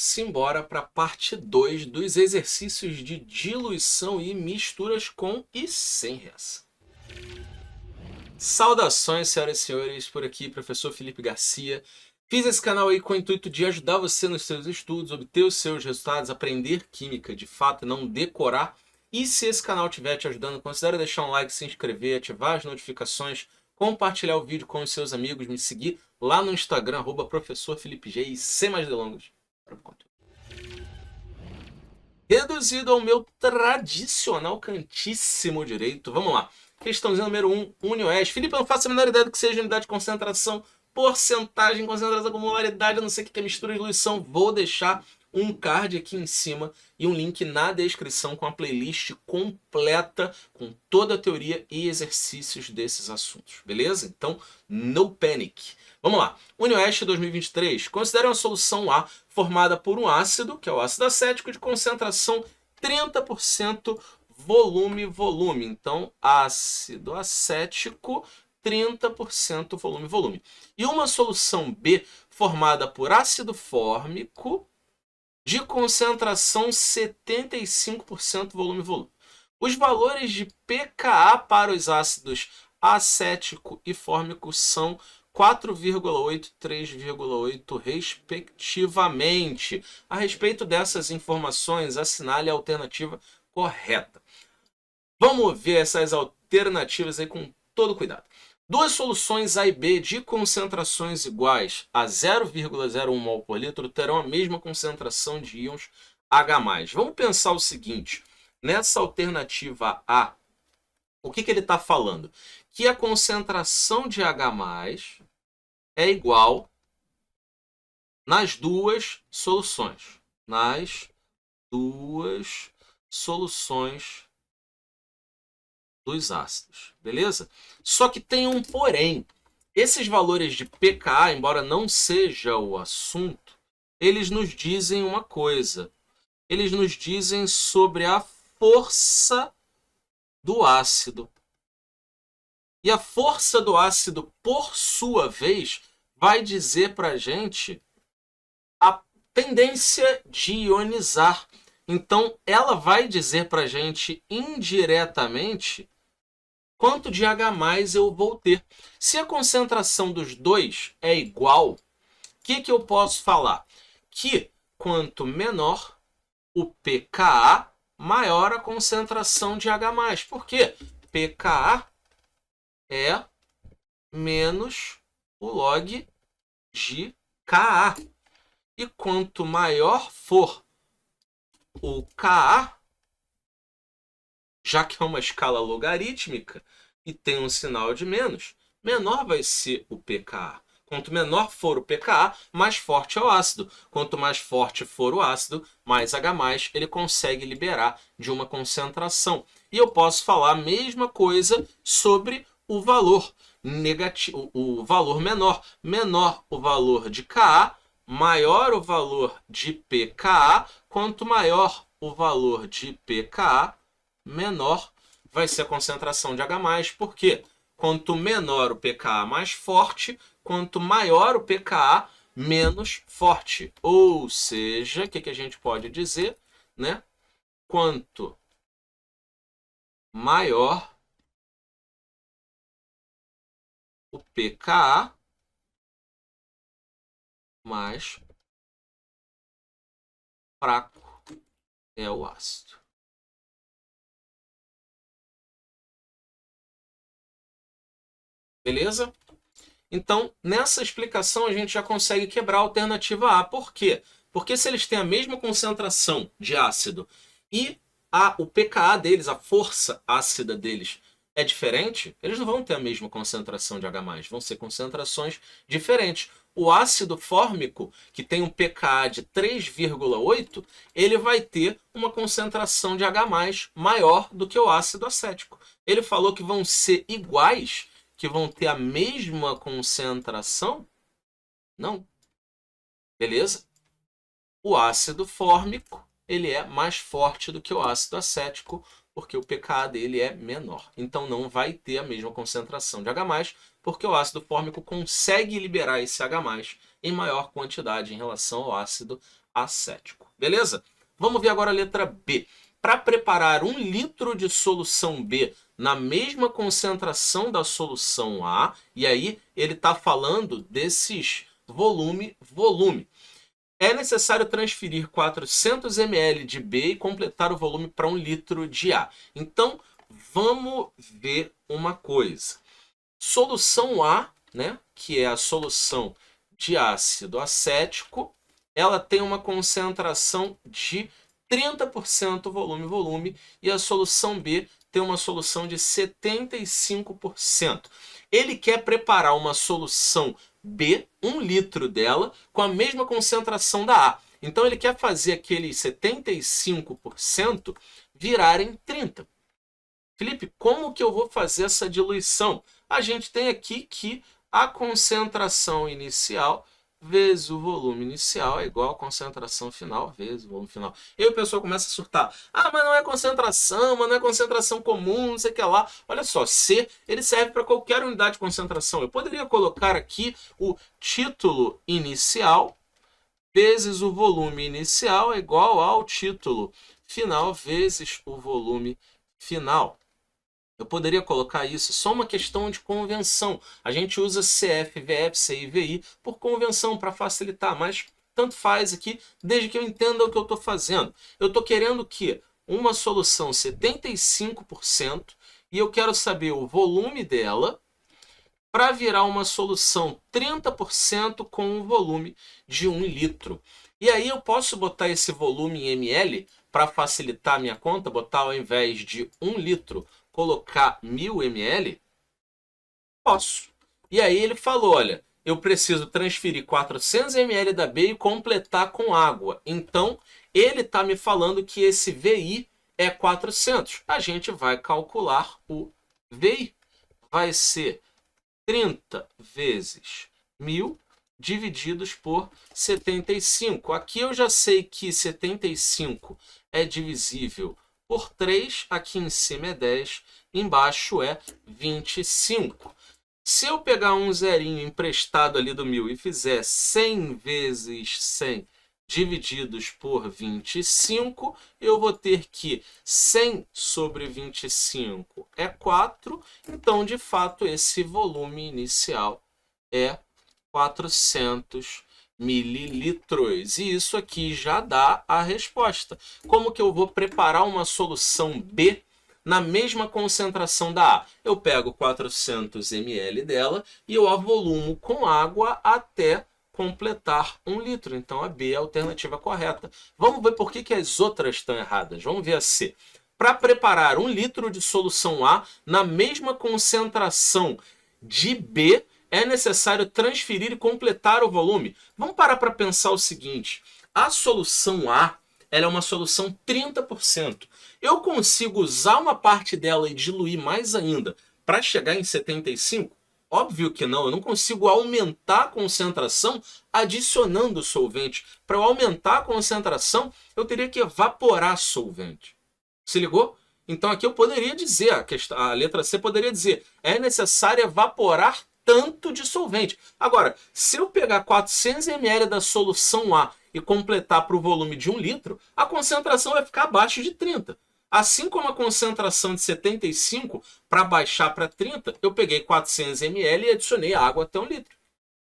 Simbora para a parte 2 dos exercícios de diluição e misturas com e sem reação. Saudações, senhoras e senhores, por aqui, professor Felipe Garcia. Fiz esse canal aí com o intuito de ajudar você nos seus estudos, obter os seus resultados, aprender química de fato, não decorar. E se esse canal estiver te ajudando, considere deixar um like, se inscrever, ativar as notificações, compartilhar o vídeo com os seus amigos, me seguir lá no Instagram, @professorfelipeg, e sem mais delongas. Reduzido ao meu tradicional cantíssimo direito. Vamos lá. Questãozinha número 1, UniOeste. Felipe, eu não faço a menor ideia do que seja unidade de concentração, porcentagem, concentração, acumularidade, eu não sei o que é mistura e diluição. Vou deixar um card aqui em cima e um link na descrição com a playlist completa, com toda a teoria e exercícios desses assuntos, beleza? Então, no panic. Vamos lá. UniOeste 2023. Considere uma solução A formada por um ácido, que é o ácido acético, de concentração 30% volume. Então, ácido acético, 30% volume. E uma solução B formada por ácido fórmico, de concentração 75% volume. Os valores de pKa para os ácidos acético e fórmico são 4,8 e 3,8 respectivamente. A respeito dessas informações, assinale a alternativa correta. Vamos ver essas alternativas aí com todo cuidado. Duas soluções A e B de concentrações iguais a 0,01 mol por litro terão a mesma concentração de íons H+. Vamos pensar o seguinte, nessa alternativa A, o que ele está falando? Que a concentração de H+ é igual nas duas soluções. Nas duas soluções dos ácidos, beleza? Só que tem um porém. Esses valores de pKa, embora não seja o assunto, eles nos dizem uma coisa. Eles nos dizem sobre a força do ácido. E a força do ácido, por sua vez, vai dizer para a gente a tendência de ionizar. Então, ela vai dizer para a gente indiretamente quanto de H+ eu vou ter. Se a concentração dos dois é igual, o que eu posso falar? Que quanto menor o pKa, maior a concentração de H+. Por quê? pKa é menos o log de Ka. E quanto maior for o Ka, já que é uma escala logarítmica e tem um sinal de menos, menor vai ser o pKa. Quanto menor for o pKa, mais forte é o ácido. Quanto mais forte for o ácido, mais H+ ele consegue liberar de uma concentração. E eu posso falar a mesma coisa sobre o valor negativo, o valor menor. Menor o valor de Ka, maior o valor de pKa. Quanto maior o valor de pKa, menor vai ser a concentração de H+. Por quê? Quanto menor o pKa, mais forte. Quanto maior o pKa, menos forte. Ou seja, o que a gente pode dizer, né? Quanto maior o pKa, mais fraco é o ácido. Beleza? Então, nessa explicação, a gente já consegue quebrar a alternativa A. Por quê? Porque se eles têm a mesma concentração de ácido e o pKa deles, a força ácida deles, é diferente, eles não vão ter a mesma concentração de H+, vão ser concentrações diferentes. O ácido fórmico, que tem um pKa de 3,8, ele vai ter uma concentração de H+ maior do que o ácido acético. Ele falou que vão ser iguais, que vão ter a mesma concentração? Não. Beleza? O ácido fórmico, ele é mais forte do que o ácido acético, porque o pKa dele é menor. Então, não vai ter a mesma concentração de H+, porque o ácido fórmico consegue liberar esse H+ em maior quantidade em relação ao ácido acético. Beleza? Vamos ver agora a letra B. Para preparar 1 litro de solução B na mesma concentração da solução A, e aí ele está falando desses volume. É necessário transferir 400 ml de B e completar o volume para 1 litro de A. Então, vamos ver uma coisa. Solução A, né, que é a solução de ácido acético, ela tem uma concentração de 30% volume, e a solução B tem uma solução de 75%. Ele quer preparar uma solução B, 1 litro dela, com a mesma concentração da A. Então ele quer fazer aqueles 75% virarem 30%. Felipe, como que eu vou fazer essa diluição? A gente tem aqui que a concentração inicial vezes o volume inicial é igual a concentração final vezes o volume final. E aí o pessoal começa a surtar. Ah, mas não é concentração, mas não é concentração comum, não sei o que lá. Olha só, C, ele serve para qualquer unidade de concentração. Eu poderia colocar aqui o título inicial vezes o volume inicial é igual ao título final vezes o volume final. Eu poderia colocar isso, só uma questão de convenção. A gente usa CF, VF, CI e VI por convenção, para facilitar, mas tanto faz aqui, desde que eu entenda o que eu estou fazendo. Eu estou querendo que uma solução 75% e eu quero saber o volume dela para virar uma solução 30% com um volume de 1 litro. E aí eu posso botar esse volume em ml para facilitar a minha conta, botar ao invés de 1 litro, colocar 1000 ml? Posso. E aí ele falou, olha, eu preciso transferir 400 ml da B e completar com água. Então, ele está me falando que esse VI é 400. A gente vai calcular o VI. Vai ser 30 vezes 1000 divididos por 75. Aqui eu já sei que 75 é divisível por 3, aqui em cima é 10, embaixo é 25. Se eu pegar um zerinho emprestado ali do 1000 e fizer 100 vezes 100 divididos por 25, eu vou ter que 100 sobre 25 é 4, então, de fato, esse volume inicial é 400 mililitros. E isso aqui já dá a resposta. Como que eu vou preparar uma solução B na mesma concentração da A? Eu pego 400 ml dela e eu avolumo com água até completar 1 litro. Então a B é a alternativa correta. Vamos ver por que as outras estão erradas. Vamos ver a C. Para preparar 1 litro de solução A na mesma concentração de B, é necessário transferir e completar o volume. Vamos parar para pensar o seguinte. A solução A, ela é uma solução 30%. Eu consigo usar uma parte dela e diluir mais ainda para chegar em 75%? Óbvio que não. Eu não consigo aumentar a concentração adicionando solvente. Para eu aumentar a concentração, eu teria que evaporar solvente. Se ligou? Então aqui eu poderia dizer, a letra C poderia dizer, é necessário evaporar tanto de solvente. Agora, se eu pegar 400 ml da solução A e completar para o volume de 1 litro, a concentração vai ficar abaixo de 30. Assim como a concentração de 75, para baixar para 30, eu peguei 400 ml e adicionei água até 1 litro.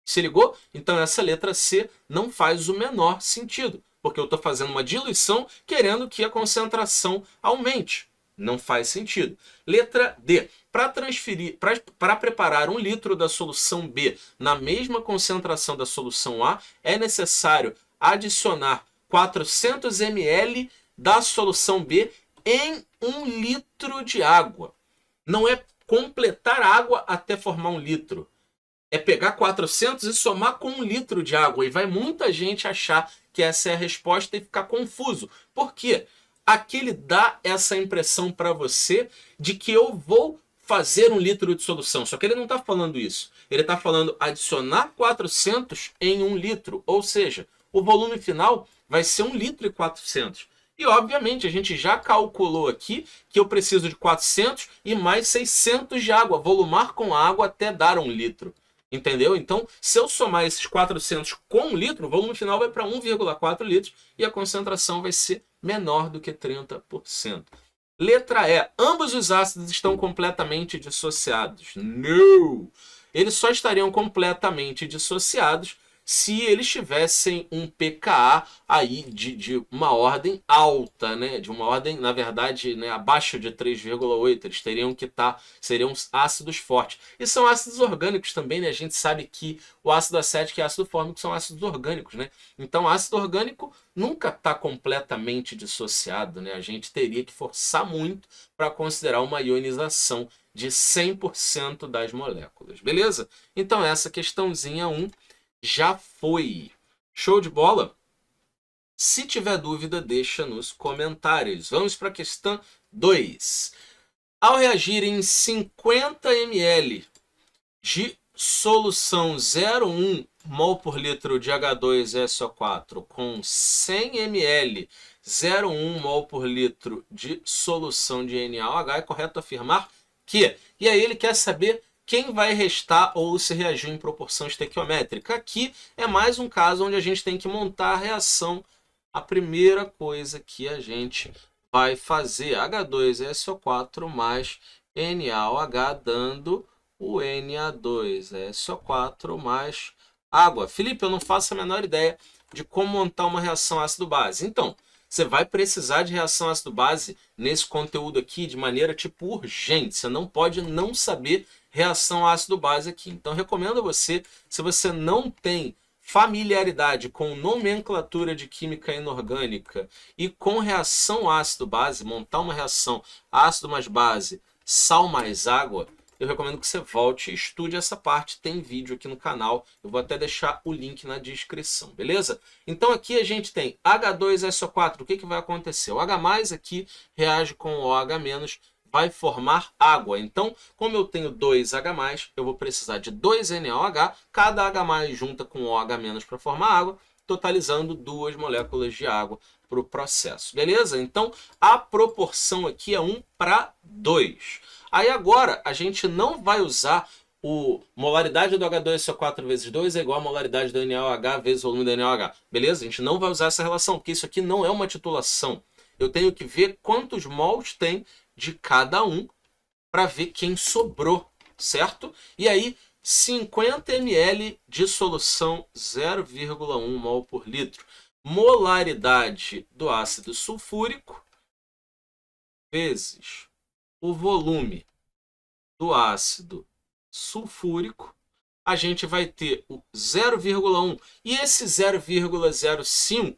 Se ligou? Então essa letra C não faz o menor sentido, porque eu estou fazendo uma diluição querendo que a concentração aumente. Não faz sentido. Letra D. Para preparar 1 litro da solução B na mesma concentração da solução A, é necessário adicionar 400 ml da solução B em 1 litro de água. Não é completar água até formar 1 litro. É pegar 400 e somar com 1 litro de água. E vai muita gente achar que essa é a resposta e ficar confuso. Por quê? Aqui ele dá essa impressão para você de que eu vou fazer 1 litro de solução. Só que ele não está falando isso. Ele está falando adicionar 400 em 1 litro. Ou seja, o volume final vai ser 1 litro e 400. E, obviamente, a gente já calculou aqui que eu preciso de 400 e mais 600 de água. Volumar com água até dar 1 litro. Entendeu? Então, se eu somar esses 400 com 1 litro, o volume final vai para 1,4 litros e a concentração vai ser menor do que 30%. Letra E. Ambos os ácidos estão completamente dissociados. Não! Eles só estariam completamente dissociados se eles tivessem um pKa aí de uma ordem alta, né? De uma ordem, na verdade, né, abaixo de 3,8. Eles teriam que seriam ácidos fortes. E são ácidos orgânicos também, né? A gente sabe que o ácido acético e ácido fórmico são ácidos orgânicos, né? Então, ácido orgânico nunca está completamente dissociado, né? A gente teria que forçar muito para considerar uma ionização de 100% das moléculas, beleza? Então, essa questãozinha 1 já foi. Show de bola? Se tiver dúvida, deixa nos comentários. Vamos para a questão 2. Ao reagir em 50 ml de solução 0,1 mol por litro de H2SO4 com 100 ml 0,1 mol por litro de solução de NaOH, é correto afirmar que... E aí ele quer saber quem vai restar ou se reagiu em proporção estequiométrica. Aqui é mais um caso onde a gente tem que montar a reação. A primeira coisa que a gente vai fazer, H2SO4 mais NaOH, dando o Na2SO4 mais água. Felipe, eu não faço a menor ideia de como montar uma reação ácido-base. Então, você vai precisar de reação ácido-base nesse conteúdo aqui de maneira tipo urgente. Você não pode não saber reação ácido-base aqui. Então, recomendo a você, se você não tem familiaridade com nomenclatura de química inorgânica e com reação ácido-base, montar uma reação ácido mais base, sal mais água, eu recomendo que você volte e estude essa parte. Tem vídeo aqui no canal, eu vou até deixar o link na descrição, beleza? Então aqui a gente tem H2SO4, o que vai acontecer? O H+, aqui reage com o OH-, vai formar água. Então, como eu tenho 2H+, eu vou precisar de 2 NaOH, cada H+ junta com OH- para formar água, totalizando 2 moléculas de água para o processo, beleza? Então, a proporção aqui é 1:2. Aí agora, a gente não vai usar o molaridade do H2SO4 vezes 2 é igual a molaridade do NaOH vezes o volume do NaOH, beleza? A gente não vai usar essa relação, porque isso aqui não é uma titulação. Eu tenho que ver quantos mols tem de cada um para ver quem sobrou, certo? E aí, 50 ml de solução 0,1 mol por litro. Molaridade do ácido sulfúrico vezes o volume do ácido sulfúrico. A gente vai ter o 0,1 e esse 0,05,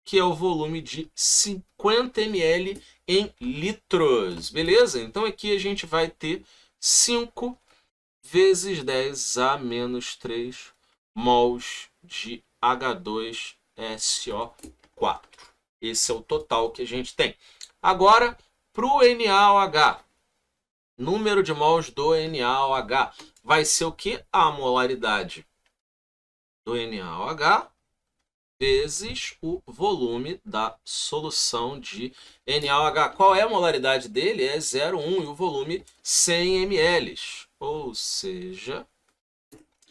que é o volume de 50 ml em litros, beleza? Então aqui a gente vai ter 5 vezes 10 a menos 3 mols de H2SO4. Esse é o total que a gente tem. Agora, para o NaOH, número de mols do NaOH vai ser o que? A molaridade do NaOH vezes o volume da solução de NaOH. Qual é a molaridade dele? É 0,1 e o volume 100 ml. Ou seja,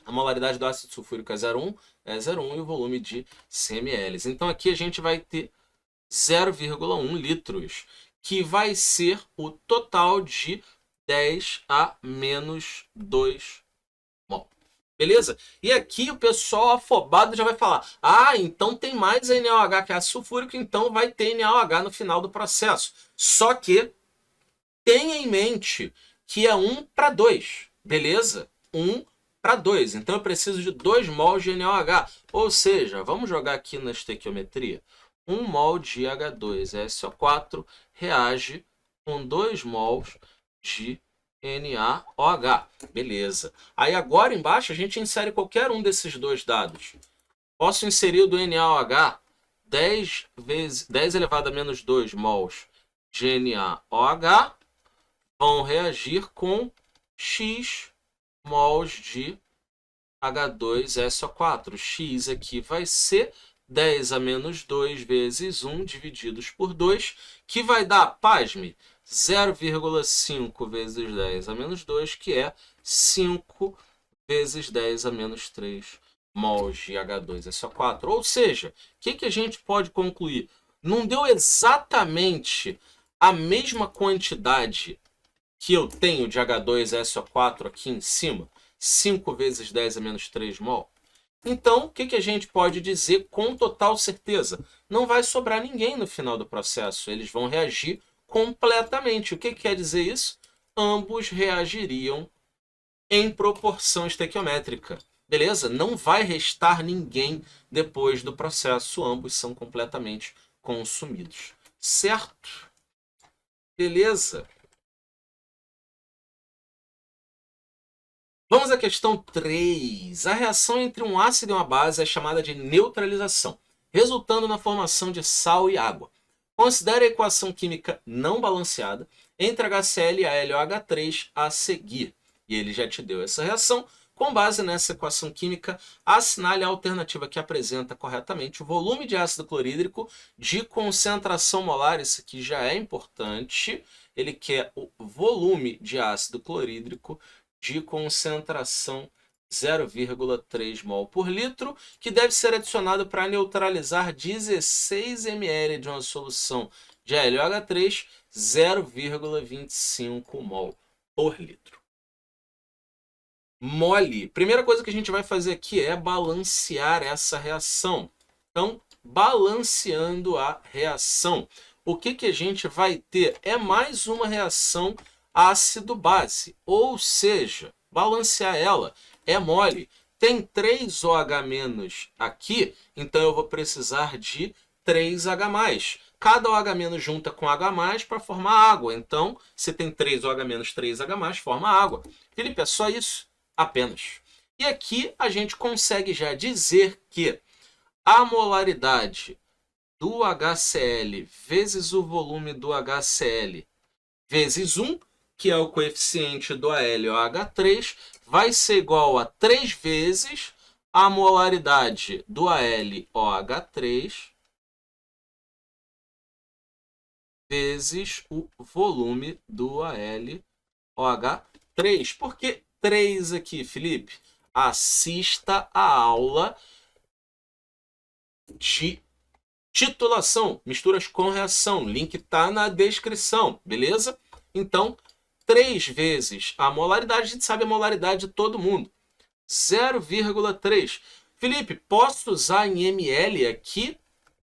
a molaridade do ácido sulfúrico é 0,1 e o volume de 100 ml. Então aqui a gente vai ter 0,1 litros, que vai ser o total de 10 a menos 2 mol. Beleza? E aqui o pessoal afobado já vai falar: ah, então tem mais NaOH que ácido sulfúrico, então vai ter NaOH no final do processo. Só que tenha em mente que é 1:2, beleza? 1:2. Então eu preciso de 2 mols de NaOH. Ou seja, vamos jogar aqui na estequiometria. 1 mol de H2SO4 reage com 2 mols de NaOH. Beleza. Aí agora embaixo a gente insere qualquer um desses dois dados. Posso inserir o do NaOH 10 elevado a menos 2 mols de NaOH vão reagir com X mols de H2SO4. X aqui vai ser 10 a menos 2 vezes 1 divididos por 2, que vai dar, pasme, 0,5 vezes 10 a menos 2, que é 5 vezes 10 a menos 3 mols de H2SO4. Ou seja, o que a gente pode concluir? Não deu exatamente a mesma quantidade que eu tenho de H2SO4 aqui em cima? 5 vezes 10 a menos 3 mol? Então, o que a gente pode dizer com total certeza? Não vai sobrar ninguém no final do processo. Eles vão reagir completamente. O que quer dizer isso? Ambos reagiriam em proporção estequiométrica. Beleza? Não vai restar ninguém depois do processo. Ambos são completamente consumidos. Certo? Beleza? Vamos à questão 3. A reação entre um ácido e uma base é chamada de neutralização, resultando na formação de sal e água. Considere a equação química não balanceada entre HCl e AlOH3 a seguir. E ele já te deu essa reação. Com base nessa equação química, assinale a alternativa que apresenta corretamente o volume de ácido clorídrico de concentração molar. Isso aqui já é importante. Ele quer o volume de ácido clorídrico de concentração 0,3 mol por litro, que deve ser adicionado para neutralizar 16 ml de uma solução de AlOH3, 0,25 mol por litro. Mole. Primeira coisa que a gente vai fazer aqui é balancear essa reação. Então, balanceando a reação. O que a gente vai ter? É mais uma reação ácido-base, ou seja, balancear ela é mole. Tem 3OH- aqui, então eu vou precisar de 3H+. Cada OH- junta com H+, para formar água. Então, se tem 3OH-, 3H+, forma água. Felipe, é só isso? Apenas. E aqui a gente consegue já dizer que a molaridade do HCl vezes o volume do HCl vezes 1, que é o coeficiente do AlOH3, vai ser igual a 3 vezes a molaridade do AlOH3 vezes o volume do AlOH3. Por que 3 aqui, Felipe? Assista a aula de titulação, misturas com reação. Link está na descrição, beleza? Então, 3 vezes a molaridade, a gente sabe a molaridade de todo mundo. 0,3. Felipe, posso usar em ml aqui?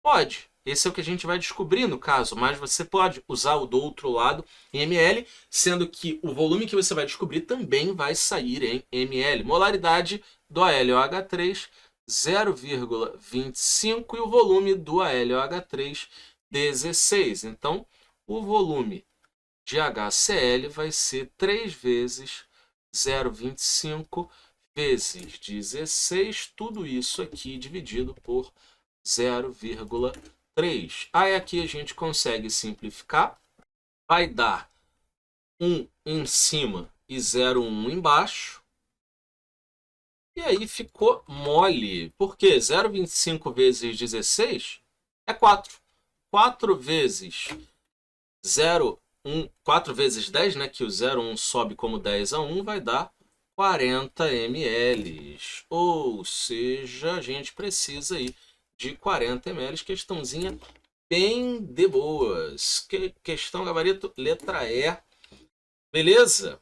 Pode. Esse é o que a gente vai descobrir no caso, mas você pode usar o do outro lado em ml, sendo que o volume que você vai descobrir também vai sair em ml. Molaridade do AlOH3, 0,25 e o volume do AlOH3, 16. Então, o volume de HCl vai ser 3 vezes 0,25 vezes 16, tudo isso aqui dividido por 0,3. Aí aqui a gente consegue simplificar, vai dar 1 em cima e 0,1 embaixo. E aí ficou mole, porque 0,25 vezes 16 é 4. 4 vezes 4 vezes 10, né, que o 0,1 sobe como 10 a 1, vai dar 40 ml. Ou seja, a gente precisa aí de 40 ml, questãozinha bem de boas. Questão gabarito, letra E. Beleza?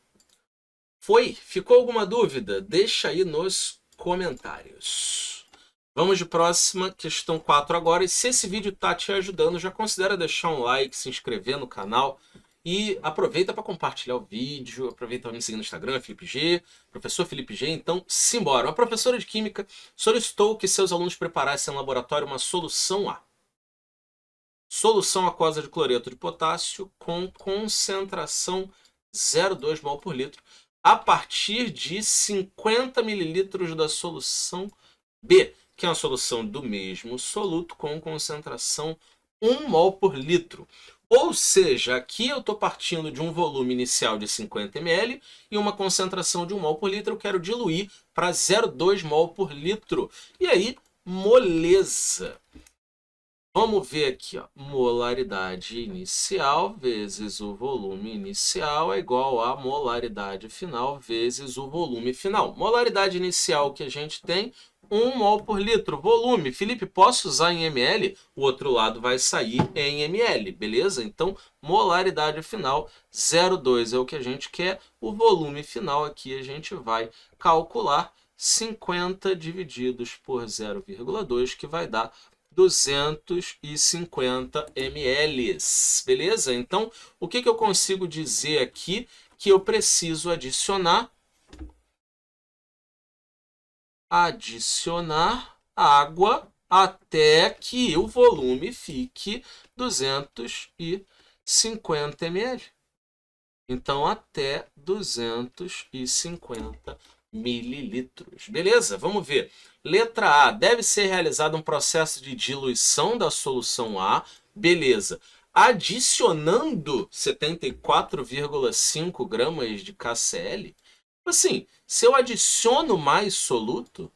Foi? Ficou alguma dúvida? Deixa aí nos comentários. Vamos de próxima, questão 4 agora. E se esse vídeo está te ajudando, já considera deixar um like, se inscrever no canal. E aproveita para compartilhar o vídeo, aproveita para me seguir no Instagram, Felipe G, professor Felipe G. Então, simbora. Uma professora de Química solicitou que seus alunos preparassem no laboratório uma solução A. Solução aquosa de cloreto de potássio com concentração 0,2 mol por litro a partir de 50 ml da solução B, que é uma solução do mesmo soluto com concentração 1 mol por litro. Ou seja, aqui eu estou partindo de um volume inicial de 50 ml e uma concentração de 1 mol por litro. Eu quero diluir para 0,2 mol por litro. E aí, moleza. Vamos ver aqui, ó. Molaridade inicial vezes o volume inicial é igual a molaridade final vezes o volume final. Molaridade inicial que a gente tem, 1 mol por litro. Volume, Felipe, posso usar em ml? O outro lado vai sair em ml, beleza? Então, molaridade final, 0,2 é o que a gente quer. O volume final aqui a gente vai calcular 50 divididos por 0,2, que vai dar 250 ml, beleza? Então, o que eu consigo dizer aqui? Que eu preciso adicionar água até que o volume fique 250 ml. Então, até 250 mililitros. Beleza? Vamos ver. Letra A. Deve ser realizado um processo de diluição da solução A. Beleza. Adicionando 74,5 gramas de KCl. Assim, se eu adiciono mais soluto,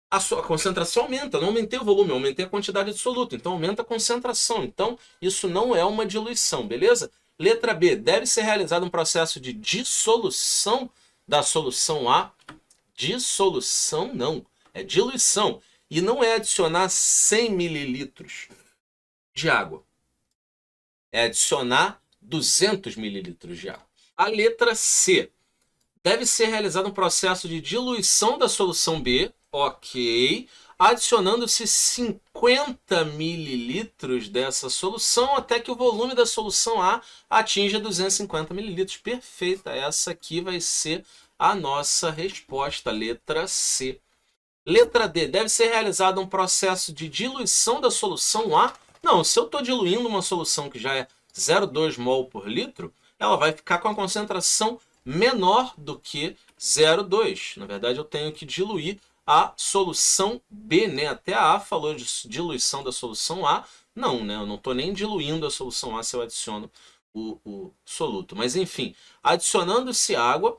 a sua concentração aumenta. Não aumentei o volume, aumentei a quantidade de soluto. Então aumenta a concentração. Então isso não é uma diluição, beleza? Letra B. Deve ser realizado um processo de dissolução da solução A. Dissolução não, é diluição. E não é adicionar 100 mililitros de água. É adicionar 200 mililitros de água. A letra C. Deve ser realizado um processo de diluição da solução B, ok, adicionando-se 50 mililitros dessa solução até que o volume da solução A atinja 250 mililitros. Perfeita, essa aqui vai ser a nossa resposta, letra C. Letra D, deve ser realizado um processo de diluição da solução A. Não, se eu estou diluindo uma solução que já é 0,2 mol por litro, ela vai ficar com a concentração menor do que 0,2. Na verdade, eu tenho que diluir a solução B, né? Até a A falou de diluição da solução A. Não, né? Eu não estou nem diluindo a solução A se eu adiciono o soluto. Mas, enfim, adicionando-se água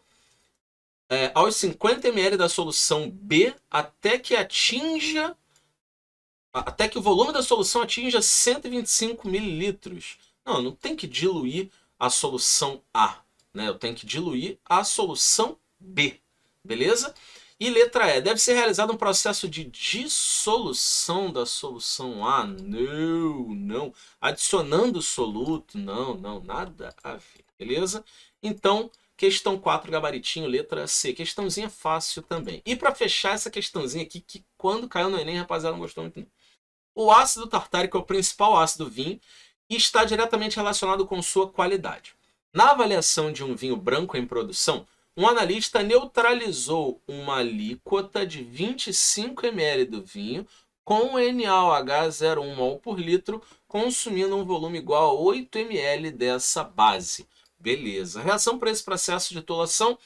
aos 50 ml da solução B até que o volume da solução atinja 125 mililitros. Não, não tem que diluir a solução A, né? Eu tenho que diluir a solução B, beleza? E letra E, deve ser realizado um processo de dissolução da solução A. Não, não. Adicionando soluto, não, não, nada a ver, beleza? Então, questão 4, gabaritinho, letra C. Questãozinha fácil também. E para fechar essa questãozinha aqui, que quando caiu no Enem, rapaziada, não gostou muito não. O ácido tartárico é o principal ácido do vinho e está diretamente relacionado com sua qualidade. Na avaliação de um vinho branco em produção, um analista neutralizou uma alíquota de 25 ml do vinho com NaOH 0,1 mol por litro, consumindo um volume igual a 8 ml dessa base. Beleza. A reação para esse processo de tolação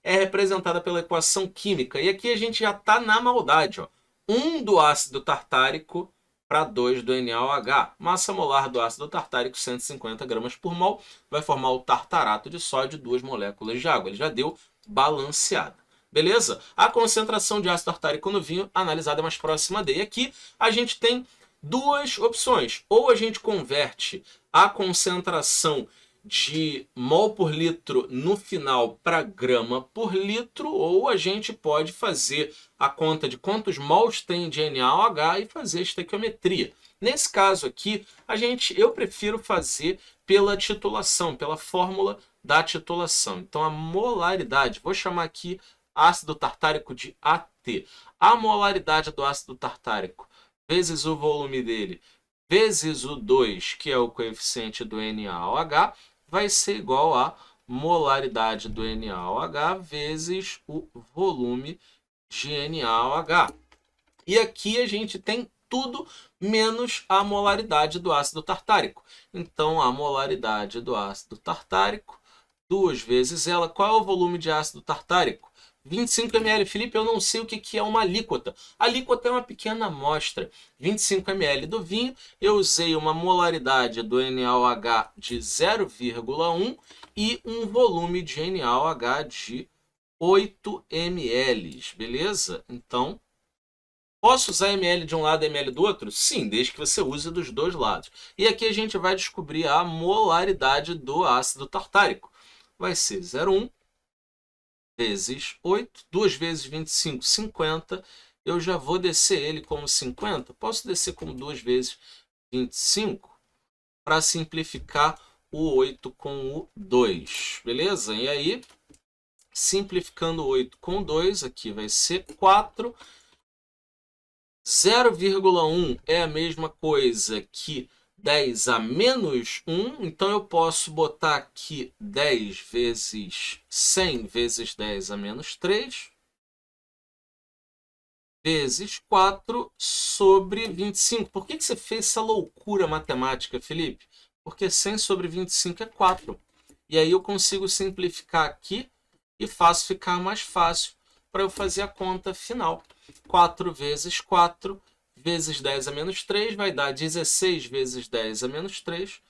é representada pela equação química. E aqui a gente já está na maldade. Ó. 1 do ácido tartárico para 2 do NaOH. Massa molar do ácido tartárico, 150 gramas por mol. Vai formar o tartarato de sódio, 2 moléculas de água. Ele já deu balanceada. Beleza? A concentração de ácido tartárico no vinho analisada é mais próxima D. E aqui a gente tem duas opções. Ou a gente converte a concentração de mol por litro no final para grama por litro, ou a gente pode fazer a conta de quantos mols tem de NaOH e fazer a estequiometria. Nesse caso aqui, eu prefiro fazer pela titulação, pela fórmula da titulação. Então a molaridade, vou chamar aqui ácido tartárico de AT. A molaridade do ácido tartárico vezes o volume dele vezes o 2, que é o coeficiente do NaOH, vai ser igual a molaridade do NaOH vezes o volume de NaOH. E aqui a gente tem tudo menos a molaridade do ácido tartárico. Então, a molaridade do ácido tartárico, 2 vezes ela. Qual é o volume de ácido tartárico? 25 ml. Felipe, eu não sei o que é uma alíquota. A alíquota é uma pequena amostra. 25 ml do vinho, eu usei uma molaridade do NaOH de 0,1 e um volume de NaOH de 8 ml, beleza? Então, Posso usar ml de um lado e ml do outro? Sim, desde que você use dos dois lados. E aqui a gente vai descobrir a molaridade do ácido tartárico. Vai ser 0,1 vezes 8, 2 vezes 25, 50. Eu já vou descer ele como 50. Posso descer como 2 vezes 25 para simplificar o 8 com o 2. Beleza? E aí, simplificando o 8 com 2, aqui vai ser 4. 0,1 é a mesma coisa que 10 a menos 1, então eu posso botar aqui 10 vezes 100 vezes 10 a menos 3, vezes 4 sobre 25. Por que você fez essa loucura matemática, Felipe? Porque 100 sobre 25 é 4. E aí eu consigo simplificar aqui e faço ficar mais fácil para eu fazer a conta final. 4 vezes 4 vezes 10 a menos 3 vai dar 16 vezes 10 a menos 3.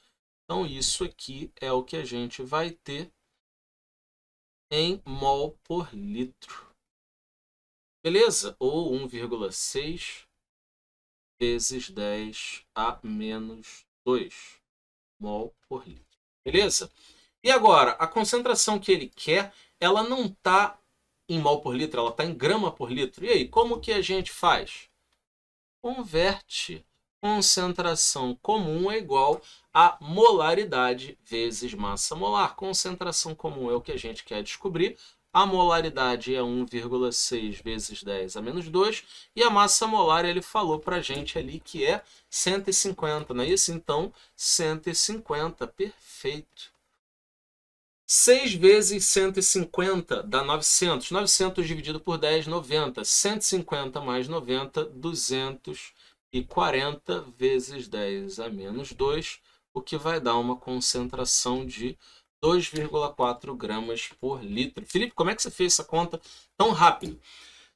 Então, isso aqui é o que a gente vai ter em mol por litro. Beleza? Ou 1,6 vezes 10 a menos 2 mol por litro. Beleza? E agora, a concentração que ele quer, ela não está em mol por litro, ela está em grama por litro. E aí, como que a gente faz? Converte. Concentração comum é igual a molaridade vezes massa molar. Concentração comum é o que a gente quer descobrir. A molaridade é 1,6 vezes 10 a menos 2. E a massa molar, ele falou para a gente ali que é 150, não é isso? Então, 150, perfeito. 6 vezes 150 dá 900. 900 dividido por 10, 90. 150 mais 90, 240 vezes 10 a menos 2, o que vai dar uma concentração de 2,4 gramas por litro. Felipe, como é que você fez essa conta tão rápido?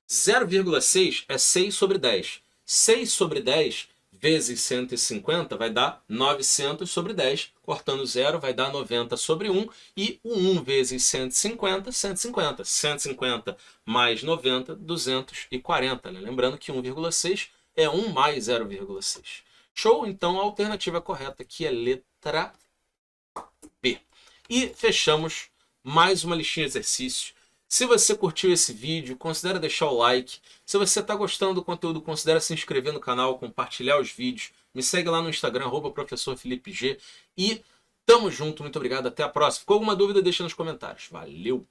0,6 é 6 sobre 10. 6 sobre 10 vezes 150 vai dar 900 sobre 10. Cortando 0 vai dar 90 sobre 1. E o 1 vezes 150, 150. 150 mais 90, 240. Né? Lembrando que 1,6 é 1 mais 0,6. Show? Então a alternativa correta aqui é letra B. E fechamos mais uma listinha de exercícios. Se você curtiu esse vídeo, considere deixar o like. Se você está gostando do conteúdo, considere se inscrever no canal, compartilhar os vídeos. Me segue lá no Instagram, @professorFelipeG. E tamo junto, muito obrigado, até a próxima. Ficou alguma dúvida, deixa nos comentários. Valeu!